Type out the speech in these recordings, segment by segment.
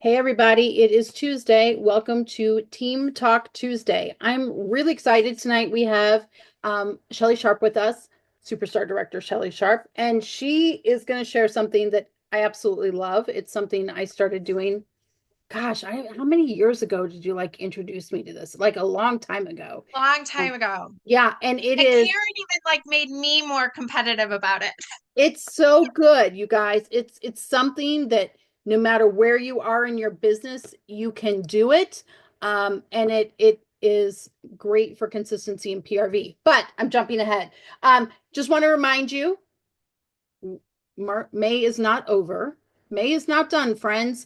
Hey everybody, it is Tuesday. Welcome to Team Talk Tuesday. I'm really excited tonight. We have Shelli Sharp with us, Superstar Director Shelli Sharp, and she is going to share something that I absolutely love. It's something I started doing. How many years ago did you introduce me to this? Like a long time ago. Long Um, time ago. yeah, and it And is Karen even made me more competitive about it. It's so good, you guys. It's something that no matter where you are in your business, you can do it. And it is great for consistency in PRV. But I'm jumping ahead. Just want to remind you, May is not over. May is not done, friends.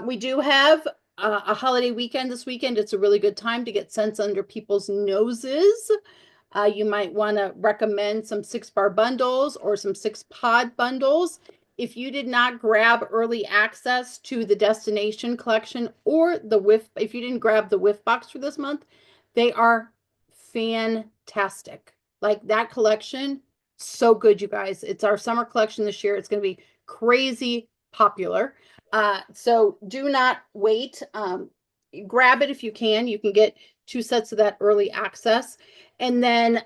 We do have a holiday weekend this weekend. It's a really good time to get scents under people's noses. You might want to recommend some 6 bar bundles or some 6 pod bundles. If you did not grab early access to the destination collection or the whiff, if you didn't grab the whiff box for this month, they are fantastic. Like that collection, so good, you guys. It's our summer collection this year. It's going to be crazy popular. So do not wait. Grab it if you can. You can get 2 sets of that early access. And then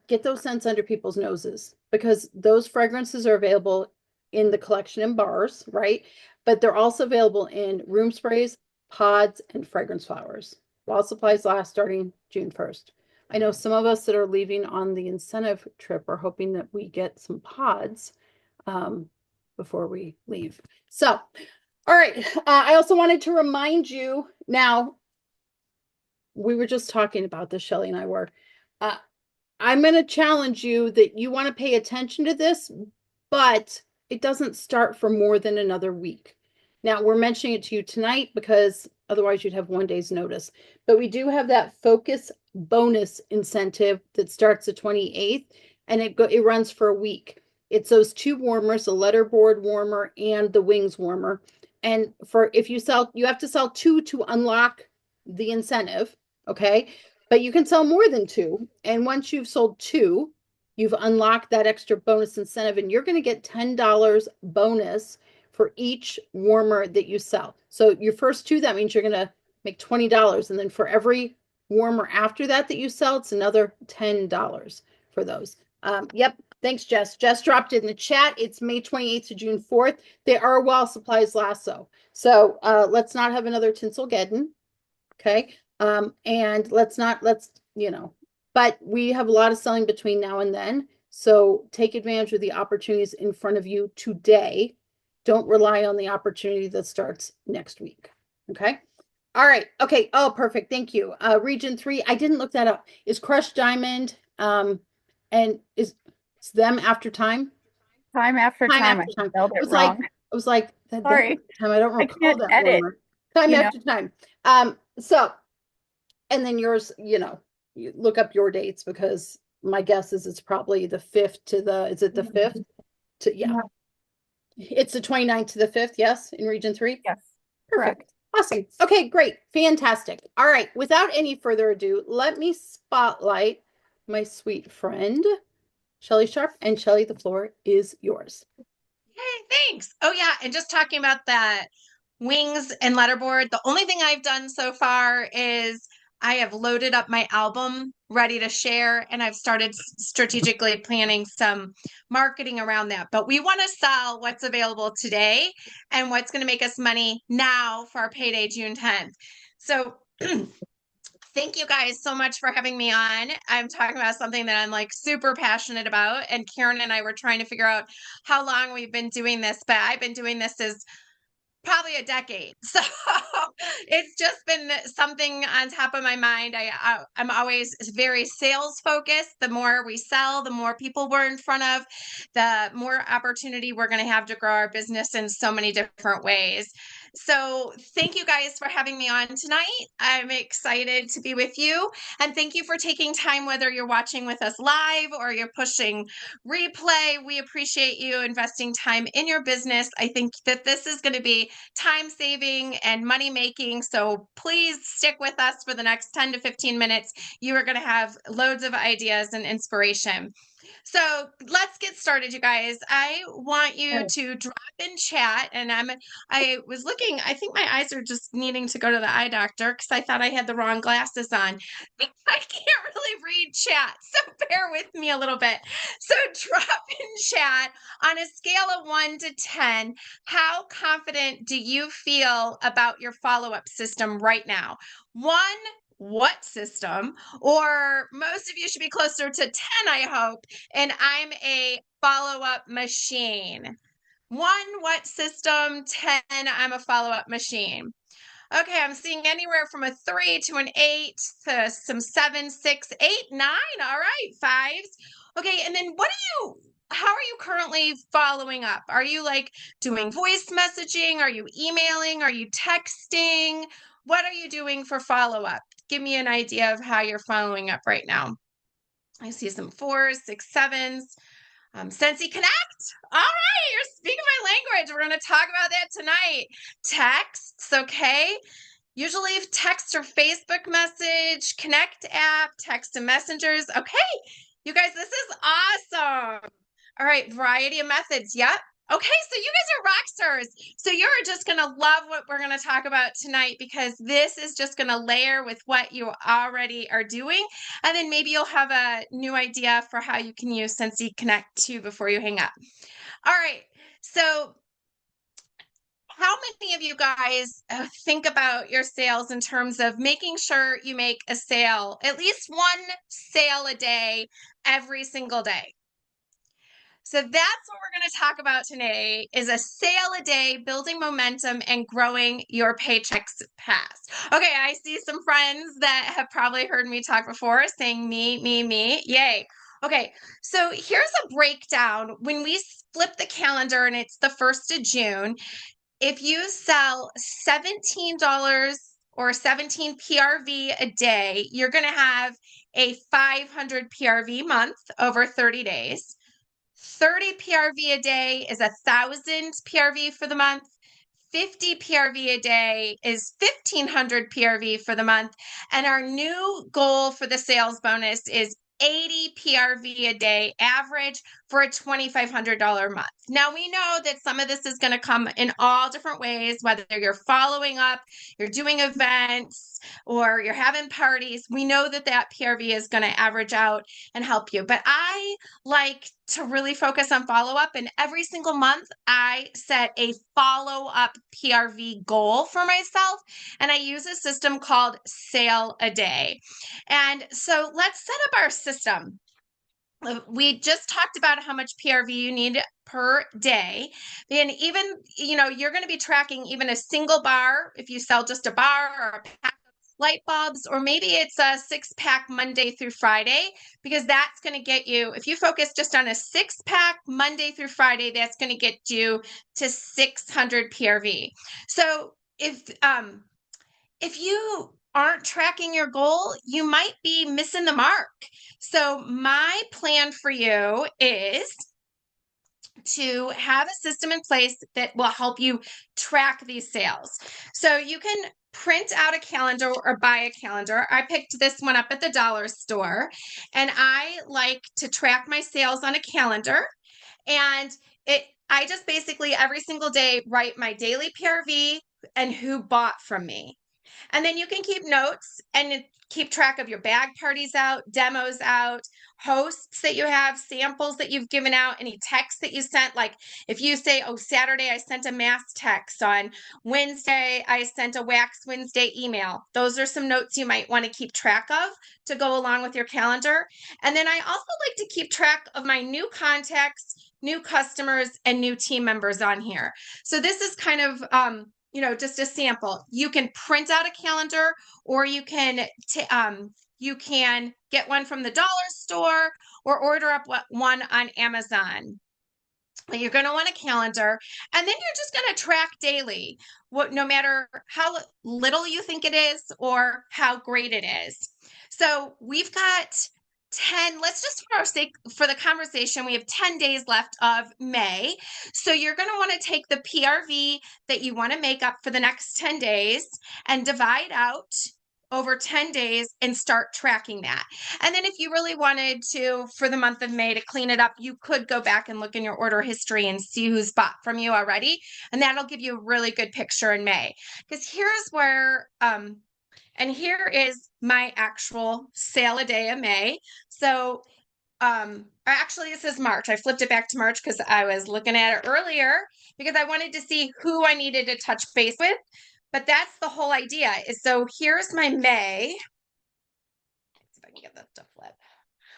get those scents under people's noses because those fragrances are available in the collection in bars, right? But they're also available in room sprays, pods, and fragrance flowers while supplies last starting June 1st. I know some of us that are leaving on the incentive trip are hoping that we get some pods um, before we leave. So, all right. I also wanted to remind you now, we were just talking about this, Shelli and I were. Uh, I'm going to challenge you that you want to pay attention to this, but it doesn't start for more than another week. Now, we're mentioning it to you tonight because otherwise you'd have one day's notice. But we do have that focus bonus incentive that starts the 28th and it runs for a week. It's those 2 warmers, the letterboard warmer and the wings warmer. And for if you sell, you have to sell 2 to unlock the incentive, okay? But you can sell more than 2. And once you've sold 2, you've unlocked that extra bonus incentive and you're going to get $10 bonus for each warmer that you sell. So your first 2, that means you're going to make $20. And then for every warmer after that you sell, it's another $10 for those. Yep. Thanks, Jess. Jess dropped it in the chat. It's May 28th to June 4th. They are while supplies last, though. So let's not have another Tinselgeddon. Okay. And but we have a lot of selling between now and then. So take advantage of the opportunities in front of you today. Don't rely on the opportunity that starts next week. Okay. All right. Okay. Oh, perfect. Thank you. Region 3, I didn't look that up. Is Crushed Diamond, and is it's them after time? Time after Time time. I after time. spelled I it was like, wrong. I was like, that them Sorry. time. I don't I recall can't that edit, warmer. Time you know. after time. So and then yours, you look up your dates because my guess is it's probably the 5th to is it the 5th to, yeah, Yeah. it's the 29th to the 5th. Yes. In region 3. Yes, Perfect. correct. Awesome. Okay, great. Fantastic. All right. Without any further ado, let me spotlight my sweet friend, Shelli Sharp. And Shelli, the floor is yours. Hey, thanks. Oh yeah, and just talking about that wings and letterboard, the only thing I've done so far is I have loaded up my album ready to share and I've started strategically planning some marketing around that. But we want to sell what's available today and what's going to make us money now for our payday June 10th. So thank you guys so much for having me on. I'm talking about something that I'm super passionate about. And Karen and I were trying to figure out how long we've been doing this, but I've been doing this as probably a decade. So it's just been something on top of my mind. I'm always very sales focused. The more we sell, the more people we're in front of, the more opportunity we're going to have to grow our business in so many different ways. So thank you guys for having me on tonight. I'm excited to be with you. And thank you for taking time, whether you're watching with us live or you're pushing replay. We appreciate you investing time in your business. I think that this is going to be time saving and money making. So please stick with us for the next 10 to 15 minutes. You are going to have loads of ideas and inspiration. So let's get started, you guys. I want you Okay. to drop in chat, and I was looking, I think my eyes are just needing to go to the eye doctor because I thought I had the wrong glasses on. I can't really read chat, so bear with me a little bit. So drop in chat on a scale of 1 to 10. How confident do you feel about your follow-up system right now? One, what system? Or most of you should be closer to 10, I hope. And I'm a follow-up machine. One, what system? 10, I'm a follow-up machine. Okay, I'm seeing anywhere from a 3 to an 8 to some 7, 6, 8, 9. All right, fives. Okay, and then how are you currently following up? Are you like doing voice messaging? Are you emailing? Are you texting? What are you doing for follow-up? Give me an idea of how you're following up right now. I see some 4s, 6, 7s. Sensi Connect. All right, you're speaking my language. We're going to talk about that tonight. Texts, okay? Usually text or Facebook message, Connect app, text and messengers. Okay, you guys, this is awesome. All right, variety of methods. Yep. Okay, so you guys are rock stars. So you're just going to love what we're going to talk about tonight because this is just going to layer with what you already are doing. And then maybe you'll have a new idea for how you can use Sensi Connect too before you hang up. All right, so how many of you guys think about your sales in terms of making sure you make a sale, at least one sale a day, every single day? So that's what we're going to talk about today is a sale a day, building momentum and growing your paychecks fast. Okay, I see some friends that have probably heard me talk before saying me, me, me. Yay. Okay, so here's a breakdown. When we flip the calendar and it's the 1st of June, if you sell $17 or 17 PRV a day, you're going to have a 500 PRV month over 30 days. 30 PRV a day is 1,000 PRV for the month. 50 PRV a day is 1,500 PRV for the month. And our new goal for the sales bonus is 80 PRV a day average for a $2,500 month. Now, we know that some of this is going to come in all different ways, whether you're following up, you're doing events, or you're having parties. We know that that PRV is going to average out and help you. But I like to really focus on follow up. And every single month, I set a follow up PRV goal for myself. And I use a system called Sale a Day. And so let's set up our system. We just talked about how much PRV you need per day. And even, you're going to be tracking even a single bar if you sell just a bar or a pack of light bulbs, or maybe it's a 6-pack Monday through Friday, because that's going to get you, if you focus just on a 6-pack Monday through Friday, that's going to get you to 600 PRV. So if you aren't tracking your goal, you might be missing the mark. So my plan for you is to have a system in place that will help you track these sales. So you can print out a calendar or buy a calendar. I picked this one up at the dollar store, and I like to track my sales on a calendar. And I just basically every single day write my daily PRV and who bought from me. And then you can keep notes and keep track of your bag parties out, demos out, hosts that you have, samples that you've given out, any texts that you sent. Like if you say, oh, Saturday I sent a mass text, on Wednesday I sent a Wax Wednesday email. Those are some notes you might want to keep track of to go along with your calendar. And then I also like to keep track of my new contacts, new customers, and new team members on here. So this is kind of just a sample. You can print out a calendar, or you can get one from the dollar store or order up one on Amazon. But you're going to want a calendar, and then you're just going to track daily, no matter how little you think it is or how great it is. So we've got 10, let's just for our sake, for the conversation, we have 10 days left of May. So you're going to want to take the PRV that you want to make up for the next 10 days and divide out over 10 days and start tracking that. And then if you really wanted to, for the month of May, to clean it up, you could go back and look in your order history and see who's bought from you already. And that'll give you a really good picture in May. Because here's where, and here is my actual sale a day of May. So actually this is March. I flipped it back to March because I was looking at it earlier because I wanted to see who I needed to touch base with. But that's the whole idea. Is so here's my May. Let's see if I can get that to flip.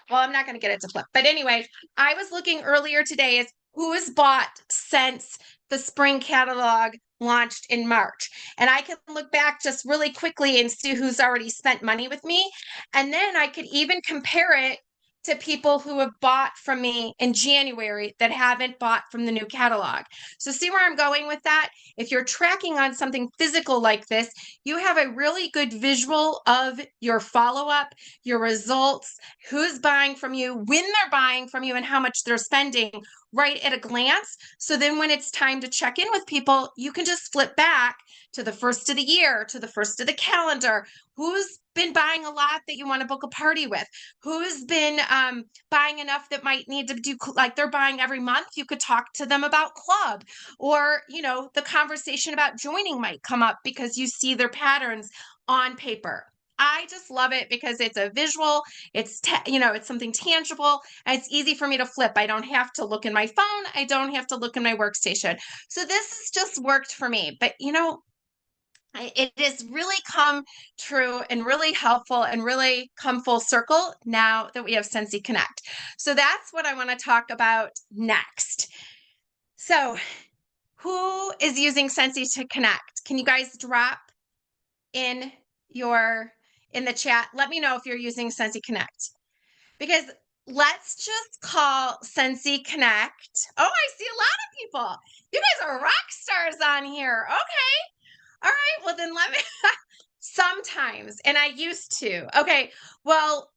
Well, I'm not going to get it to flip. But anyway, I was looking earlier today as who has bought since the spring catalog launched in March. And I can look back just really quickly and see who's already spent money with me. And then I could even compare it to people who have bought from me in January that haven't bought from the new catalog. So see where I'm going with that? If you're tracking on something physical like this, you have a really good visual of your follow-up, your results, who's buying from you, when they're buying from you, and how much they're spending right at a glance. So then when it's time to check in with people, you can just flip back to the first of the year, to the first of the calendar. Who's been buying a lot that you want to book a party with? Who's been buying enough that might need to do, like they're buying every month? You could talk to them about club, or, you know, the conversation about joining might come up because you see their patterns on paper. I just love it because it's a visual, it's, it's something tangible, and it's easy for me to flip. I don't have to look in my phone. I don't have to look in my workstation. So this has just worked for me. But, it has really come true and really helpful and really come full circle now that we have Scentsy Connect. So that's what I want to talk about next. So who is using Scentsy to connect? Can you guys drop in the chat? Let me know if you're using Scentsy Connect. Because let's just call Scentsy Connect. Oh, I see a lot of people. You guys are rock stars on here. Okay. All right, well then let me, sometimes, and I used to. Okay, well,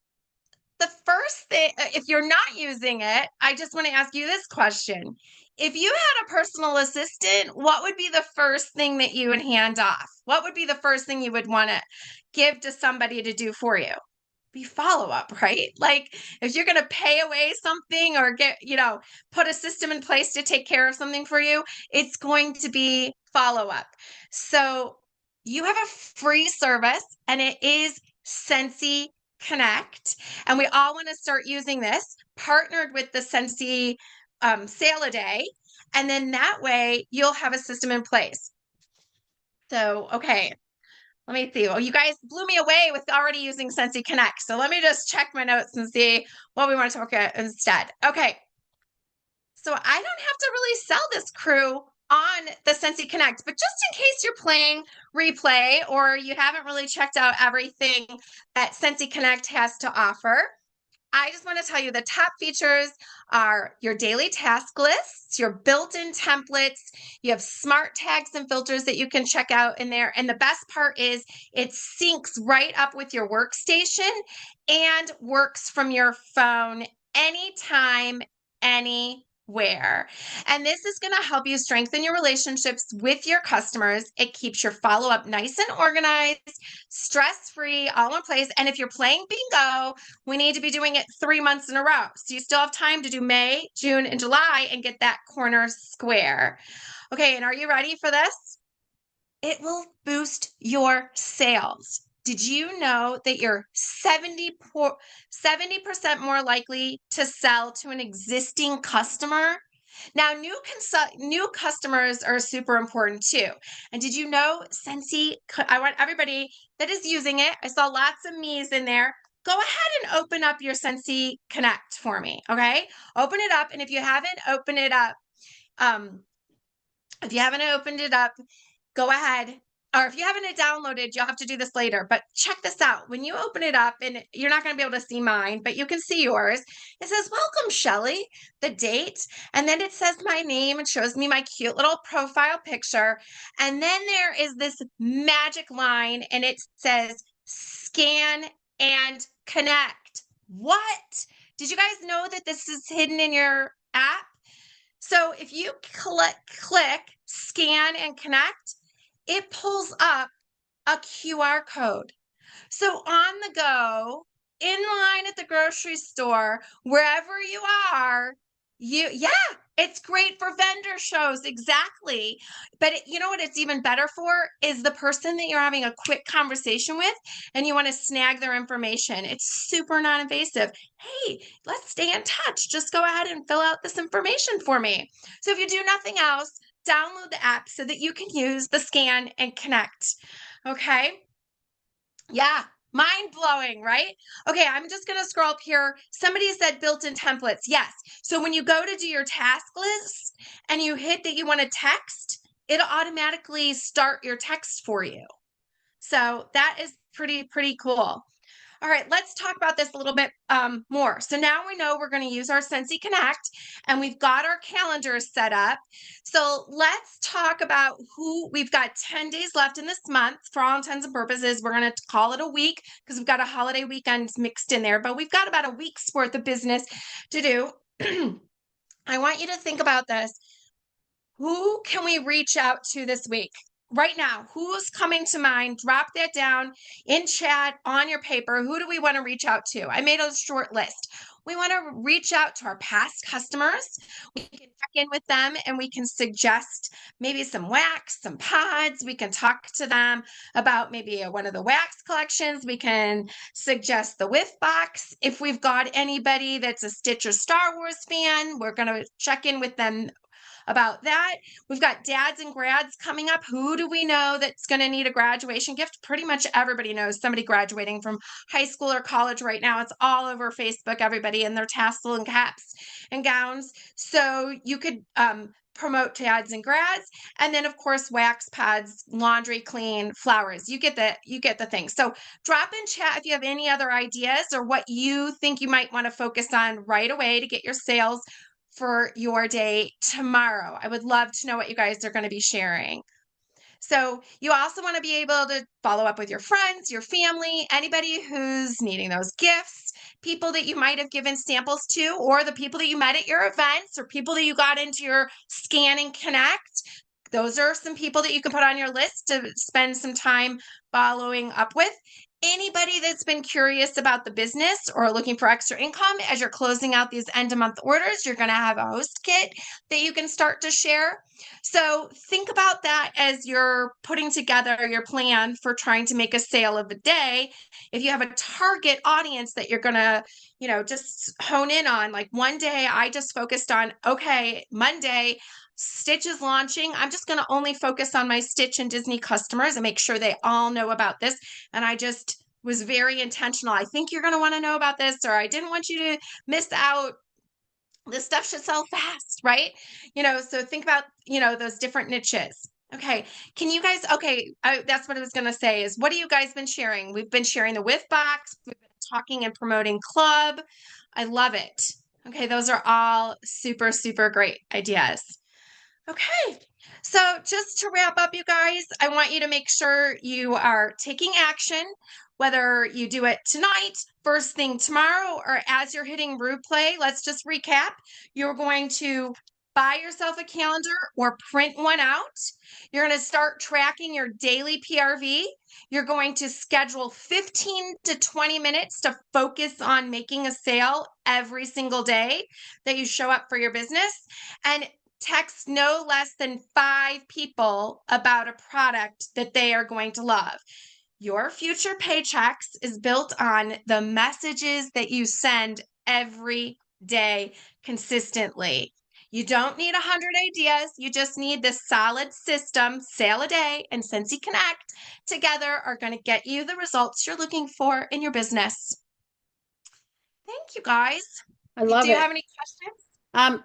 the first thing, if you're not using it, I just want to ask you this question. If you had a personal assistant, what would be the first thing that you would hand off? What would be the first thing you would want to give to somebody to do for you? Be follow-up, right? Like if you're going to pay away something or put a system in place to take care of something for you, it's going to be follow-up. So you have a free service and it is Scentsy Connect. And we all want to start using this, partnered with the Scentsy sale a day. And then that way you'll have a system in place. So, okay. Let me see. Well, you guys blew me away with already using Scentsy Connect. So let me just check my notes and see what we want to talk about instead. Okay. So I don't have to really sell this crew on the Scentsy Connect, but just in case you're playing replay or you haven't really checked out everything that Scentsy Connect has to offer, I just want to tell you the top features are your daily task lists, your built-in templates, you have smart tags and filters that you can check out in there. And the best part is it syncs right up with your workstation and works from your phone anytime, anywhere. And this is going to help you strengthen your relationships with your customers. It keeps your follow-up nice and organized, stress-free, all in place. And if you're playing bingo, we need to be doing it 3 months in a row. So you still have time to do May, June, and July and get that corner square. Okay, and are you ready for this? It will boost your sales. Did you know that you're 70% more likely to sell to an existing customer? Now, new customers are super important too. And did you know Scentsy, I want everybody that is using it, I saw lots of me's in there. Go ahead and open up your Scentsy Connect for me, okay? Open it up, and if you haven't opened it up, go ahead. Or if you haven't downloaded, you'll have to do this later. But check this out. When you open it up, and you're not going to be able to see mine, but you can see yours. It says, "Welcome, Shelli," the date. And then it says my name and shows me my cute little profile picture. And then there is this magic line, and it says, "Scan and connect." What? Did you guys know that this is hidden in your app? So if you click scan and connect, it pulls up a QR code. So on the go, in line at the grocery store, wherever you are, yeah, it's great for vendor shows. Exactly. But you know what it's even better for is the person that you're having a quick conversation with and you want to snag their information. It's super non-invasive. Hey, let's stay in touch. Just go ahead and fill out this information for me. So if you do nothing else, download the app so that you can use the scan and connect. Okay? Yeah, mind blowing, right? Okay, I'm just going to scroll up here. Somebody said built-in templates. Yes. So when you go to do your task list and you hit that you want to text, it'll automatically start your text for you. So that is pretty cool. All right, let's talk about this a little bit more. So now we know we're going to use our Scentsy Connect and we've got our calendars set up. So let's talk about who we've got 10 days left in this month for all intents and purposes. We're going to call it a week because we've got a holiday weekend mixed in there, but we've got about a week's worth of business to do. I want you to think about this. Who can we reach out to this week? Right now, who's coming to mind? Drop that down in chat on your paper. Who do we want to reach out to? I made a short list. We want to reach out to our past customers. We can check in with them and we can suggest maybe some wax, some pods. We can talk to them about maybe one of the wax collections. We can suggest the whiff box. If we've got anybody that's a Stitch or Star Wars fan, we're going to check in with them about that. We've got dads and grads coming up. Who do we know that's going to need a graduation gift? Pretty much everybody knows somebody graduating from high school or college right now. It's all over Facebook, everybody in their tassel and caps and gowns. So you could promote dads and grads, and then of course wax pads, laundry, clean, flowers. You get the thing. So drop in chat if you have any other ideas or what you think you might want to focus on right away to get your sales for your day tomorrow. I would love to know what you guys are going to be sharing. So you also want to be able to follow up with your friends, your family, anybody who's needing those gifts, people that you might have given samples to, or the people that you met at your events, or people that you got into your Scan and Connect. Those are some people that you can put on your list to spend some time following up with. Anybody that's been curious about the business or looking for extra income as you're closing out these end of month orders, you're going to have a host kit that you can start to share. So think about that as you're putting together your plan for trying to make a sale of the day. If you have a target audience that you're going to, just hone in on, like one day I just focused on, okay, Monday, Stitch is launching. I'm just going to only focus on my Stitch and Disney customers and make sure they all know about this. And I just was very intentional. I think you're going to want to know about this, or I didn't want you to miss out. This stuff should sell fast, right? So think about, those different niches. Okay. Can you guys, okay, that's what I was going to say is what have you guys been sharing? We've been sharing the Whiff Box. We've been talking and promoting Club. I love it. Okay. Those are all super great ideas. Okay. So just to wrap up, you guys, I want you to make sure you are taking action, whether you do it tonight, first thing tomorrow, or as you're hitting replay. Let's just recap. You're going to buy yourself a calendar or print one out. You're going to start tracking your daily PRV. You're going to schedule 15 to 20 minutes to focus on making a sale every single day that you show up for your business. And text no less than 5 people about a product that they are going to love. Your future paychecks is built on the messages that you send every day consistently. You don't need 100 ideas. You just need this solid system. Sale a Day and Scentsy Connect together are going to get you the results you're looking for in your business. Thank you, guys. I love Do you it. have any questions?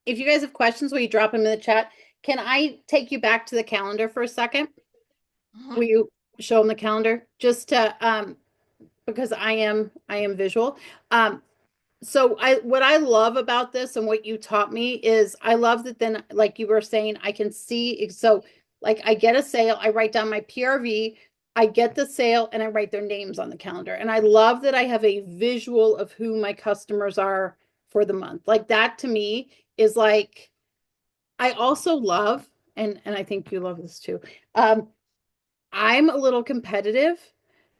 If you guys have questions, will you drop them in the chat? Can I take you back to the calendar for a second? Will you show them the calendar just to because I am visual. So what I love about this and what you taught me is I love that then, like you were saying, I can see. So like I get a sale, I write down my PRV, I get the sale, and I write their names on the calendar. And I love that I have a visual of who my customers are for the month. Like that to me is like, I also love, and I think you love this too. I'm a little competitive.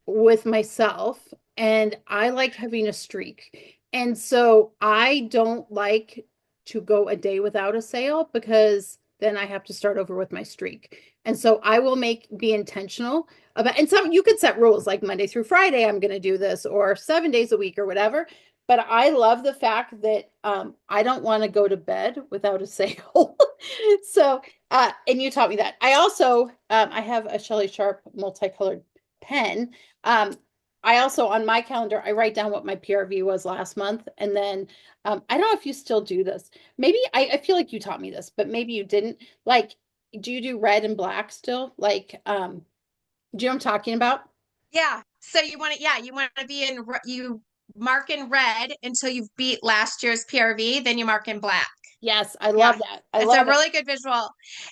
with myself, and I like having a streak. And so I don't like to go a day without a sale because then I have to start over with my streak. And so I will be intentional about, and some you could set rules like Monday through Friday, I'm going to do this, or 7 days a week or whatever. But I love the fact that I don't want to go to bed without a sale. So, and you taught me that. I also, I have a Shelly Sharp multicolored pen. I also, on my calendar, I write down what my PRV was last month. And then I don't know if you still do this. Maybe I feel like you taught me this, but maybe you didn't. Like, do you do red and black still? Like, do you know what I'm talking about? Yeah. So you want to be you mark in red until you've beat last year's PRV, then you mark in black. Yes, I love Yeah. that. I It's a love it. really good visual.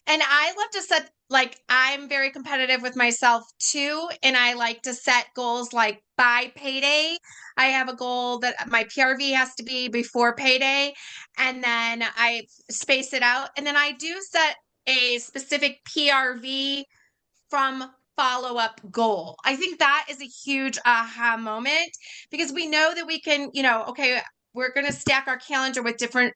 And I love to set, like, I'm very competitive with myself too. And I like to set goals like by payday. I have a goal that my PRV has to be before payday. And then I space it out. And then I do set a specific PRV from follow up goal. I think that is a huge aha moment because we know that we can, okay, we're going to stack our calendar with different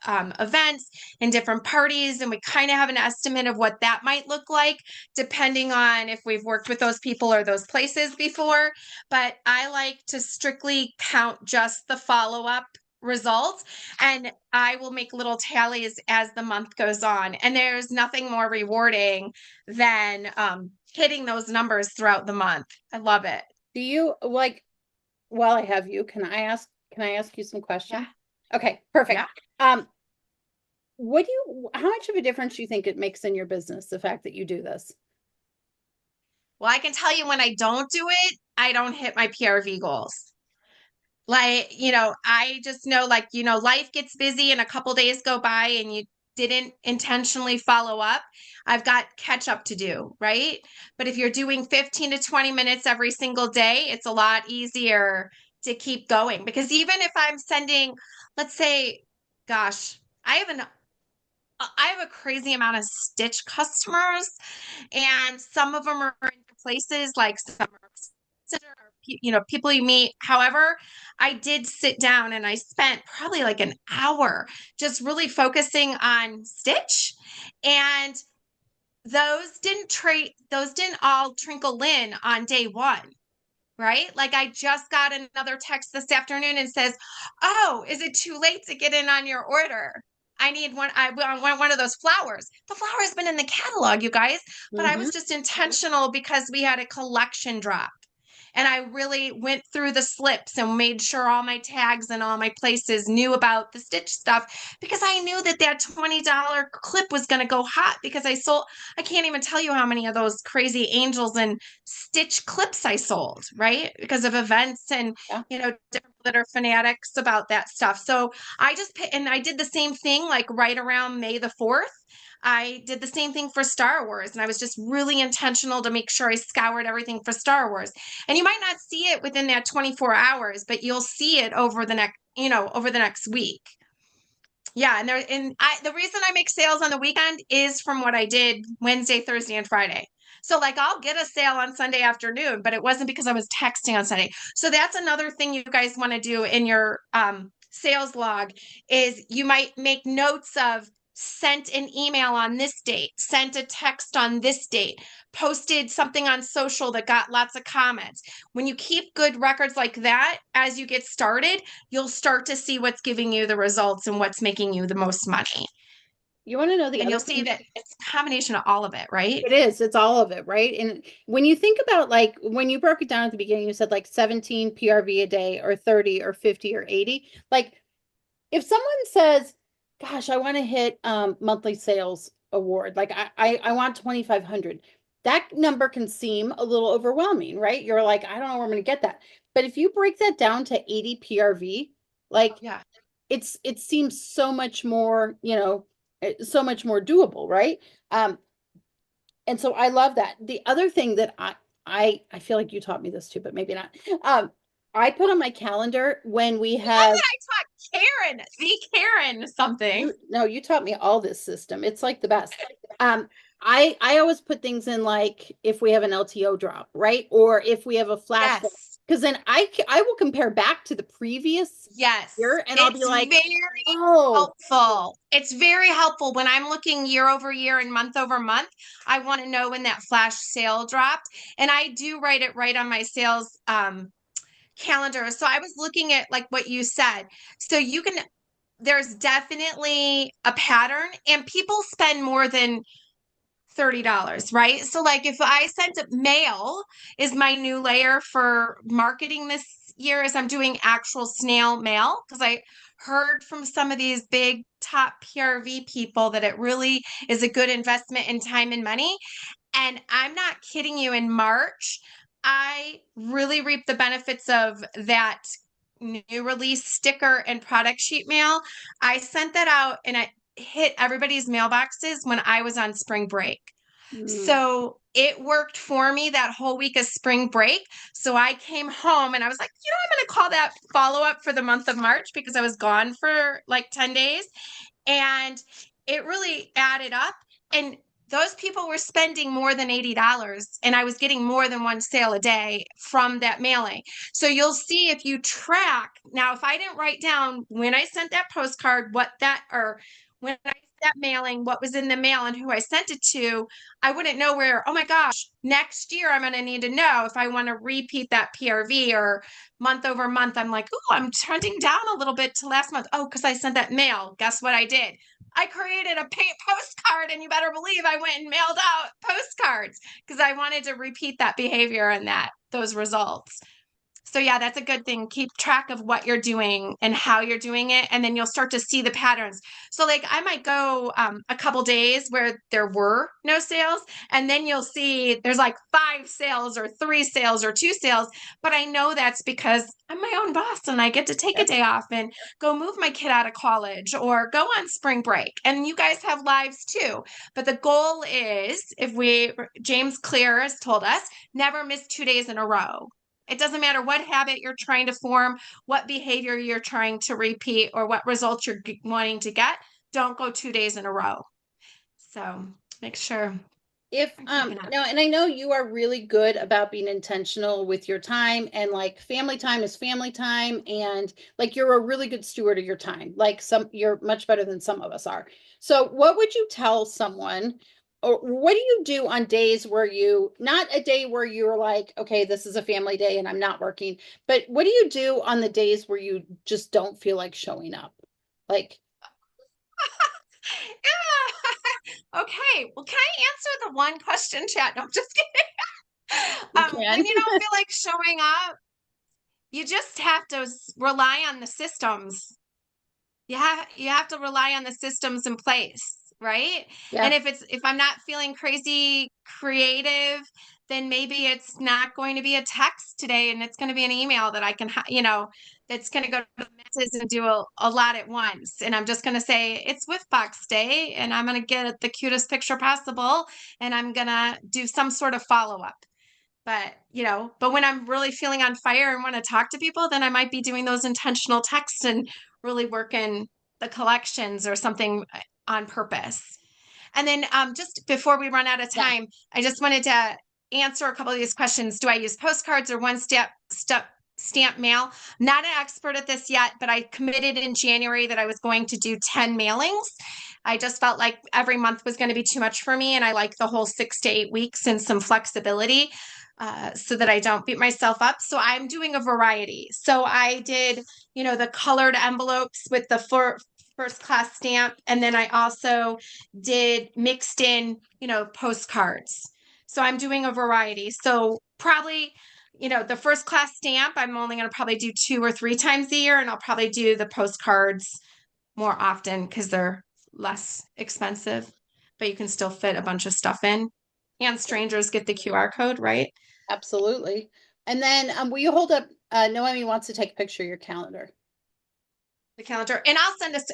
events and different parties, and we kind of have an estimate of what that might look like depending on if we've worked with those people or those places before. But I like to strictly count just the follow up results, and I will make little tallies as the month goes on. And there's nothing more rewarding than hitting those numbers throughout the month. I love it. Do you like, while I have you, can I ask you some Yeah. questions? Okay, Yeah. perfect. How much of a difference do you think it makes in your business, the fact that you do this? Well, I can tell you when I don't do it, I don't hit my PRV goals. Like, I just know, like, life gets busy and a couple days go by and you didn't intentionally follow up. I've got catch up to do, right? But if you're doing 15 to 20 minutes every single day, it's a lot easier to keep going because even if I'm sending, let's say, gosh, I have a crazy amount of Stitch customers, and some of them are in places like some are people you meet. However, I did sit down and I spent probably like an hour just really focusing on Stitch, and those didn't all trinkle in on day one. Right? Like I just got another text this afternoon and says, "Oh, is it too late to get in on your order? I need one. I want one of those flowers." The flower has been in the catalog, you guys, but I Hmm. was just intentional because we had a collection drop. And I really went through the slips and made sure all my tags and all my places knew about the Stitch stuff because I knew that that $20 clip was going to go hot because I can't even tell you how many of those crazy angels and Stitch clips I sold, right? Because of events and, Yeah. different that are fanatics about that stuff. So and I did the same thing like right around May the 4th. I did the same thing for Star Wars, and I was just really intentional to make sure I scoured everything for Star Wars. And you might not see it within that 24 hours, but you'll see it over the next week. Yeah, the reason I make sales on the weekend is from what I did Wednesday, Thursday, and Friday. So like I'll get a sale on Sunday afternoon, but it wasn't because I was texting on Sunday. So that's another thing you guys want to do in your sales log is you might make notes of sent an email on this date, sent a text on this date, posted something on social that got lots of comments. When you keep good records like that as you get started, you'll start to see what's giving you the results and what's making you the most money. You want to know the And other you'll see thing? that it's a combination of all of it, right? It is. It's all of it, right? And when you think about like when you broke it down at the beginning, you said like 17 PRV a day or 30 or 50 or 80. Like if someone says, gosh, I want to hit monthly sales award, like I want 2,500, that number can seem a little overwhelming, right? You're like, I don't know where I'm going to get that. But if you break that down to 80 PRV, like Yeah. it seems so much more, so much more doable, right? And so I love that. The other thing that I feel like you taught me this too, but maybe not. I put on my calendar when we I love have that I taught the Karen something. you no, you taught me all this system. It's like the best. Um, I always put things in like if we have an LTO drop, right? Or if we have a flash sale. Yes. Because then I will compare back to the previous Yes. year and I'll be It's like, very oh, helpful. It's very helpful when I'm looking year over year and month over month. I want to know when that flash sale dropped. And I do write it right on my sales calendar. So I was looking at like what you said. So you can, there's definitely a pattern, and people spend more than $30, right? So like if I sent it mail is my new layer for marketing this year is I'm doing actual snail mail because I heard from some of these big top PRV people that it really is a good investment in time and money. And I'm not kidding you, in March, I really reaped the benefits of that new release sticker and product sheet mail. I sent that out and it hit everybody's mailboxes when I was on spring break. mm, So it worked for me that whole week of spring break. So I came home and I was like, I'm going to call that follow up for the month of March because I was gone for like 10 days. And it really added up. And those people were spending more than $80, and I was getting more than one sale a day from that mailing. So you'll see if you track. Now, if I didn't write down when I sent that postcard, what that, or when I that mailing, what was in the mail and who I sent it to, I wouldn't know where, oh my gosh, next year I'm going to need to know if I want to repeat that PRV or month over month. I'm like, oh, I'm trending down a little bit to last month. Oh, because I sent that mail. Guess what I did? I created a postcard, and you better believe I went and mailed out postcards because I wanted to repeat that behavior and those results. So yeah, that's a good thing. Keep track of what you're doing and how you're doing it, and then you'll start to see the patterns. So like I might go a couple days where there were no sales, and then you'll see there's like 5 sales or 3 sales or 2 sales. But I know that's because I'm my own boss and I get to take a yep. day off and go move my kid out of college or go on spring break. And you guys have lives too. But the goal is, if we James Clear has told us, never miss 2 days in a row. It doesn't matter what habit you're trying to form, what behavior you're trying to repeat, or what results you're wanting to get. Don't go 2 days in a row. So make sure If I'm keeping up. no, and I know you are really good about being intentional with your time, and like family time is family time, and like you're a really good steward of your time. Like some you're much better than some of us are. So what would you tell someone, or what do you do on days where you, not a day where you're like, okay, this is a family day and I'm not working, but what do you do on the days where you just don't feel like showing up? Like Yeah. Okay. Well, can I answer the one question chat? No, I'm just kidding. you When can. you don't feel like showing up, you just have to rely on the systems. You have to rely on the systems in place, right? And Yeah. if I'm not feeling crazy creative, then maybe it's not going to be a text today, and it's going to be an email that I can that's going to go to the masses and do a lot at once. And I'm just going to say it's with box day, and I'm going to get the cutest picture possible, and I'm going to do some sort of follow up. But when I'm really feeling on fire and want to talk to people, then I might be doing those intentional texts and really working the collections or something on purpose. And then just before we run out of Yeah. time, I just wanted to answer a couple of these questions. Do I use postcards or one step stamp mail? Not an expert at this yet, but I committed in January that I was going to do 10 mailings. I just felt like every month was going to be too much for me, and I like the whole 6 to 8 weeks and some flexibility, so that I don't beat myself up. So I'm doing a variety. So I did, the colored envelopes with the first class stamp. And then I also did mixed in, postcards. So I'm doing a variety. So probably, the first class stamp, I'm only going to probably do 2 or 3 times a year. And I'll probably do the postcards more often because they're less expensive, but you can still fit a bunch of stuff in. And strangers get the QR code, right? Absolutely. And then will you hold up, Noemi wants to take a picture of your calendar. The calendar. And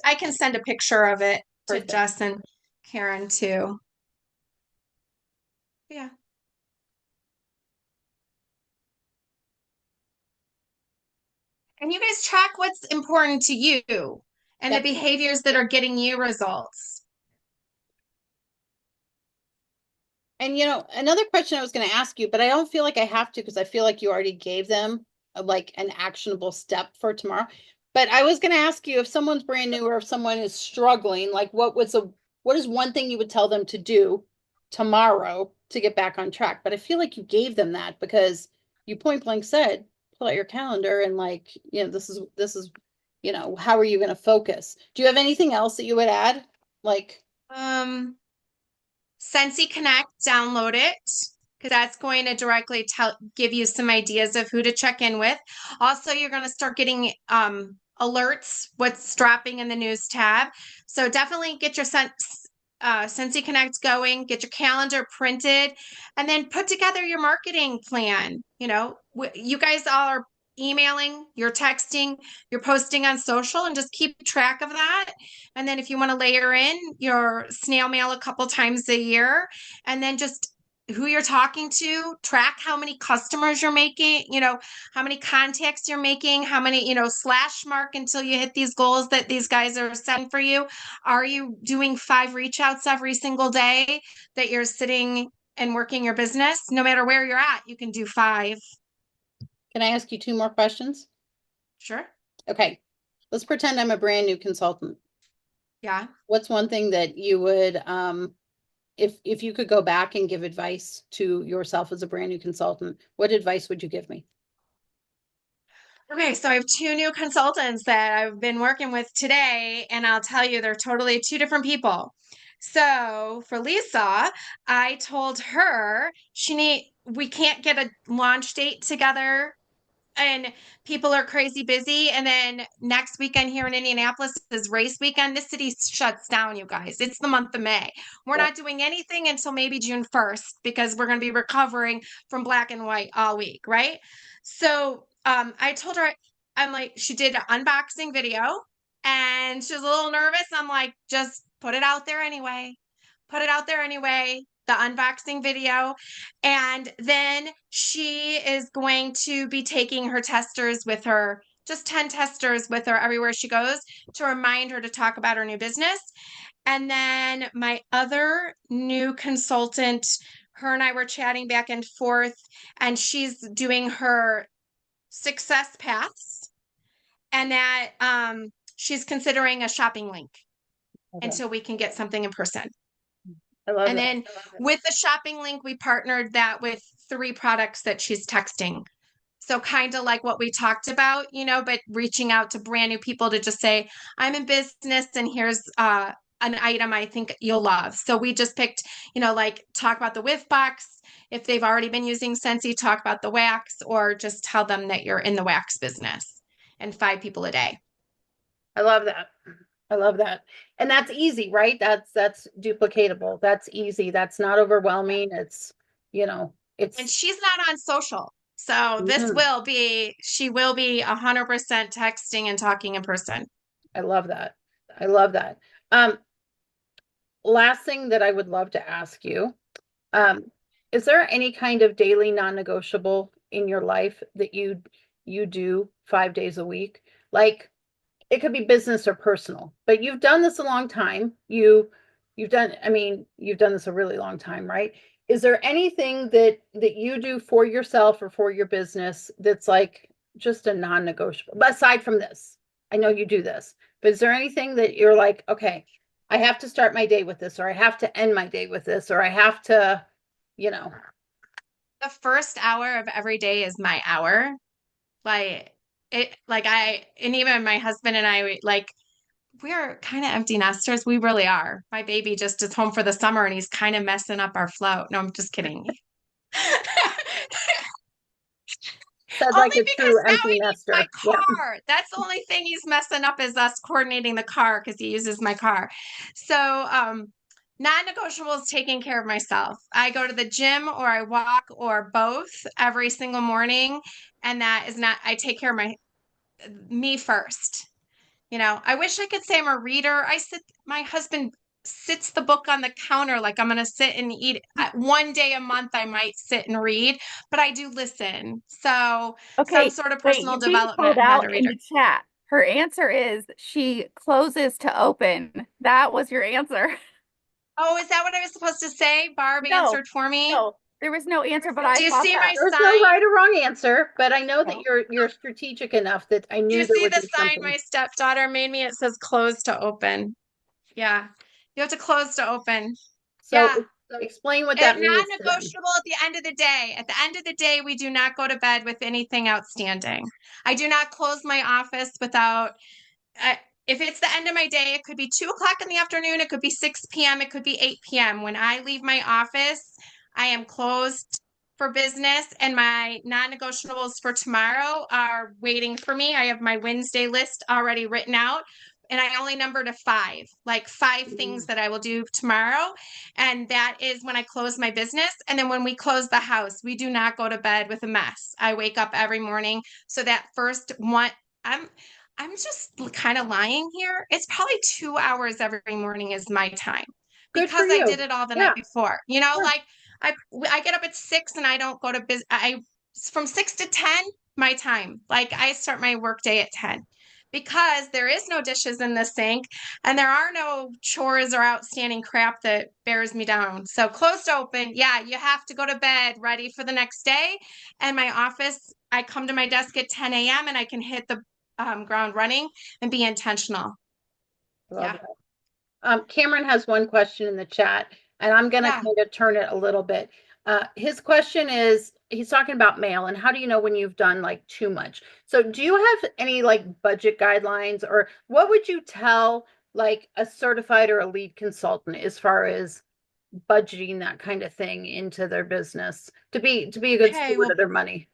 I can send a picture of it to Perfect. Jess and Karen too. Yeah. And you guys track what's important to you and the Yep. behaviors that are getting you results. And another question I was going to ask you, but I don't feel like I have to because I feel like you already gave them like an actionable step for tomorrow. But I was going to ask you if someone's brand new or if someone is struggling, like what is one thing you would tell them to do tomorrow to get back on track? But I feel like you gave them that because you point blank said, pull out your calendar and like, this is, how are you going to focus? Do you have anything else that you would add? Like, Sensi Connect, download it because that's going to directly give you some ideas of who to check in with. Also, you're going to start getting alerts what's dropping in the news tab. So definitely get your Sensi Connect going, get your calendar printed, and then put together your marketing plan. You guys all are emailing, you're texting, you're posting on social, and just keep track of that. And then if you want to layer in your snail mail a couple times a year, and then just who you're talking to, track how many customers you're making, how many contacts you're making, how many, slash mark until you hit these goals that these guys are setting for you. Are you doing 5 reach outs every single day that you're sitting and working your business? No matter where you're at, you can do 5. can I ask you two more questions? Sure. Okay. Let's pretend I'm a brand new consultant. Yeah. What's one thing that you would, if you could go back and give advice to yourself as a brand new consultant, what advice would you give me? Okay, so I have 2 new consultants that I've been working with today, and I'll tell you, they're totally 2 different people. So for Lisa, I told her we can't get a launch date together and people are crazy busy. And then next weekend here in Indianapolis is race weekend. The city shuts down, you guys. It's the month of May. We're Yeah. not doing anything until maybe June 1st because we're going to be recovering from black and white all week, right? So I told her, I'm like, she did an unboxing video and she was a little nervous. I'm like, just put it out there anyway. Put it out there anyway. The unboxing video. And then she is going to be taking her testers with her, just 10 testers with her everywhere she goes to remind her to talk about her new business. And then my other new consultant, her and I were chatting back and forth, and she's doing her success paths, and that she's considering a shopping link Okay. until we can get something in person. I love And that. then with the shopping link, we partnered that with 3 products that she's texting. So kind of like what we talked about, but reaching out to brand new people to just say, I'm in business and here's an item I think you'll love. So we just picked, like talk about the whiff box. If they've already been using Scentsy, talk about the wax or just tell them that you're in the wax business and 5 people a day. I love that. I love that. And that's easy, right? That's duplicatable. That's easy. That's not overwhelming. And It's she's not on social. So mhm. she will be 100% texting and talking in person. I love that. I love that. Um, Last thing that I would love to ask you, um, is there any kind of daily non-negotiable in your life that you do 5 days a week? Like it could be business or personal, but you've done this a long time. You've done this a really long time, right? Is there anything that you do for yourself or for your business that's like just a non-negotiable? But aside from this, I know you do this, but is there anything that you're like, okay, I have to start my day with this, or I have to end my day with this, or I have to, you know, The first hour of every day is my hour. Like and even my husband and I, like, we're kind of empty nesters. We really are. My baby just is home for the summer and he's kind of messing up our flow. No, I'm just kidding. said like Only a because true now empty he needs my nester. Yeah. car. That's the only thing he's messing up is us coordinating the car because he uses my car. So, non-negotiable is taking care of myself. I go to the gym or I walk or both every single morning. And that is not, I take care of me first. I wish I could say I'm a reader. My husband sits the book on the counter like I'm going to sit and eat. One day a month, I might sit and read, but I do listen. So, some Okay, sort of wait, personal you're being development called and being a out in reader. the chat. Her answer is she closes to open. That was your answer. Oh, is that what I was supposed to say? Barb No, answered for me. no, there was no answer, but I Do you thought see that. my There's no sign? right or wrong answer, but I know that No. you're strategic enough that I Do you knew there see would the be sign something. my stepdaughter made me? It says close to open. Yeah. You have to close to open. So Yeah. explain what that means to them. Non-negotiable at the end of the day. At the end of the day, we do not go to bed with anything outstanding. I do not close my office without, uh, if it's the end of my day, it could be 2 o'clock in the afternoon, it could be 6 p.m., it could be 8 p.m. When I leave my office, I am closed for business, and my non-negotiables for tomorrow are waiting for me. I have my Wednesday list already written out, and I only number to five, like five things that I will do tomorrow. And that is when I close my business. And then when we close the house, we do not go to bed with a mess. I wake up every morning. So that first one, I'm I'm just kind of lying here. It's probably 2 hours every morning is my time Good for because I did you. it all the night Yeah, before. You know, yeah. like I get up at 6 and I don't go to business. I from 6 to 10 my time. Like I start my work day at 10 because there is no dishes in the sink and there are no chores or outstanding crap that bears me down. So closed open, yeah, you have to go to bed ready for the next day. And my office, I come to my desk at 10 a.m. and I can hit the ground running and be intentional. Love Yeah. that. Cameron has one question in the chat, and I'm going to Yeah. kind of turn it a little bit. His question is, he's talking about mail, and how do you know when you've done like too much? So, do you have any like budget guidelines, or what would you tell like a certified or a lead consultant as far as budgeting that kind of thing into their business to be a good Okay. steward of their money?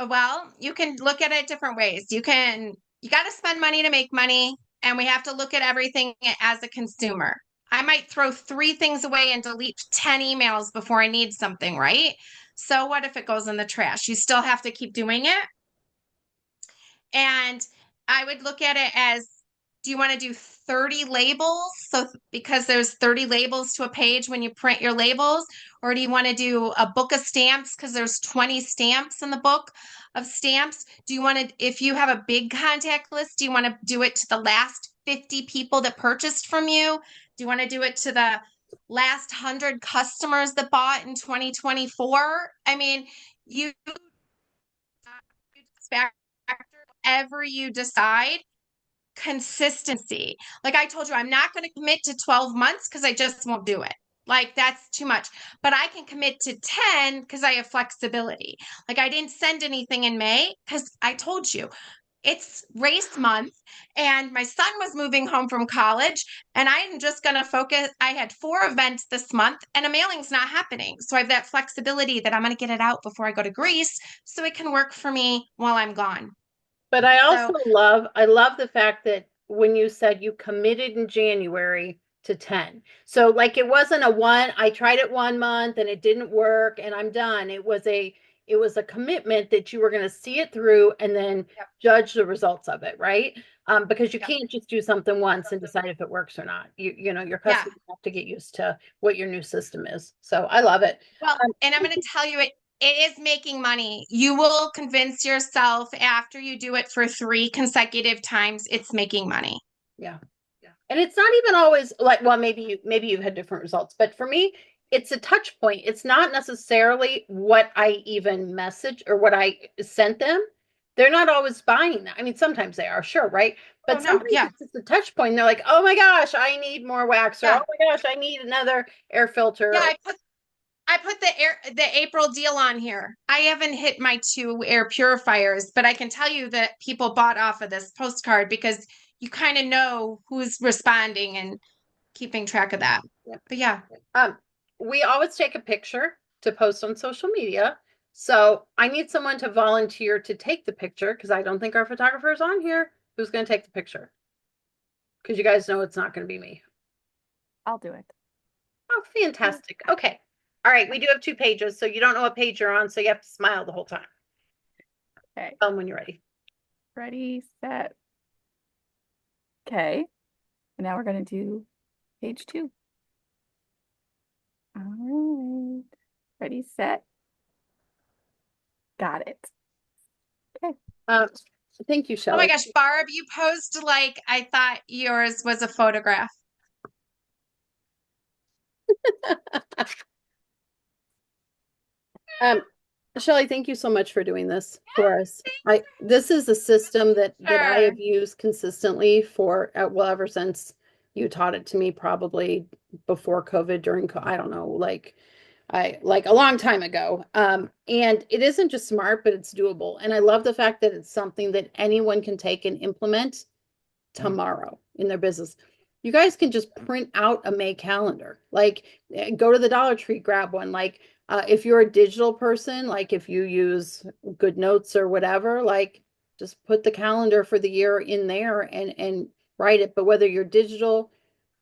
Well, you can look at it different ways. You got to spend money to make money, and we have to look at everything as a consumer. I might throw three things away and delete 10 emails before I need something, right? So what if it goes in the trash? You still have to keep doing it. And I would look at it as, do you want to do 30 labels? So because there's 30 labels to a page when you print your labels, or do you want to do a book of stamps because there's 20 stamps in the book of stamps? Do you want to, if you have a big contact list, do you want to do it to the last 50 people that purchased from you? Do you want to do it to the last 100 customers that bought in 2024? I mean, you whatever you decide, consistency. Like I told you, I'm not going to commit to 12 months because I just won't do it. Like that's too much. But I can commit to 10 because I have flexibility. Like I didn't send anything in May because I told you it's race month and my son was moving home from college and I'm just going to focus. I had 4 events this month and a mailing's not happening. So I have that flexibility that I'm going to get it out before I go to Greece so it can work for me while I'm gone. But So I love the fact that when you said you committed in January to 10. So like it wasn't a one, I tried it 1 month and it didn't work and I'm done. It was a commitment that you were going to see it through and then yep, judge the results of it, right? Because you yep, can't just do something once and decide if it works or not. You know, your yeah. customers have to get used to what your new system is. So I love it. Well, and I'm going to tell you it is making money. You will convince yourself after you do it for 3 consecutive times, it's making money. Yeah. And it's not even always like, well, maybe you've had different results, but for me, it's a touch point. It's not necessarily what I even message or what I sent them. They're not always buying that. I mean, sometimes they are, sure, right? Oh But no, sometimes yeah, it's just a touch point. And they're like, oh my gosh, I need more wax, or oh yeah, my gosh, I need another air yeah. filter. I put the April deal on here. I haven't hit my 2 air purifiers, but I can tell you that people bought off of this postcard because you kind of know who's responding and keeping track of that. Yeah. But yeah, Um, we always take a picture to post on social media. So I need someone to volunteer to take the picture because I don't think our photographer is on here. Who's going to take the picture? Because you guys know it's not going to be me. I'll do it. Oh, fantastic. Okay. All right. We do have 2 pages, so you don't know what page you're on, so you have to smile the whole time. Okay. Tell them when you're ready. Ready, set. Okay. And now we're going to do page 2. All right. Ready, set. Got it. Okay. Um, Thank you, oh my Shelli. gosh, Barb, you posed like I thought yours was a photograph. Shelly, thank you so much for doing this for us. This is a system that I Sure. have used consistently for well ever since you taught it to me, probably before COVID, during I don't know, like a long time ago. And it isn't just smart, but it's doable. And I love the fact that it's something that anyone can take and implement tomorrow in their business. You guys can just print out a May calendar. Like go to the Dollar Tree, grab one. Like if you're a digital person, like if you use Good Notes or whatever, like just put the calendar for the year in there and write it. But whether you're digital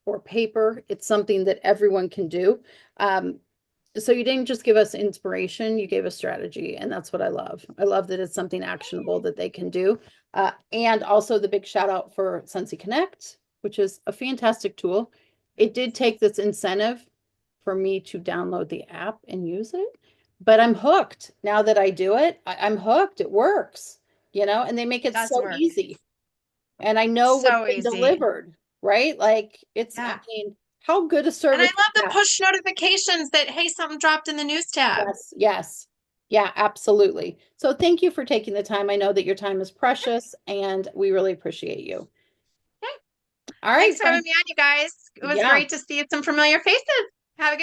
or paper, it's something that everyone can do. So you didn't just give us inspiration, you gave us strategy, and that's what I love. I love that it's something actionable that they can do. And also the big shout out for Sensi Connect, which is a fantastic tool. It did take this incentive for me to download the app and use it, but I'm hooked. Now that I do it, I'm hooked. It works, and they make It it does so work. easy. And I know what's So been easy. delivered, right? Like I Yeah. mean, how good a And I service is love the that? push notifications that, hey, something dropped in the news tab. Yes, yes. Yeah, absolutely. So thank you for taking the time. I know that your time is precious and we really appreciate you. Okay. All right, Thanks for having friend. me on, you guys. It was Yeah, great to see some familiar faces.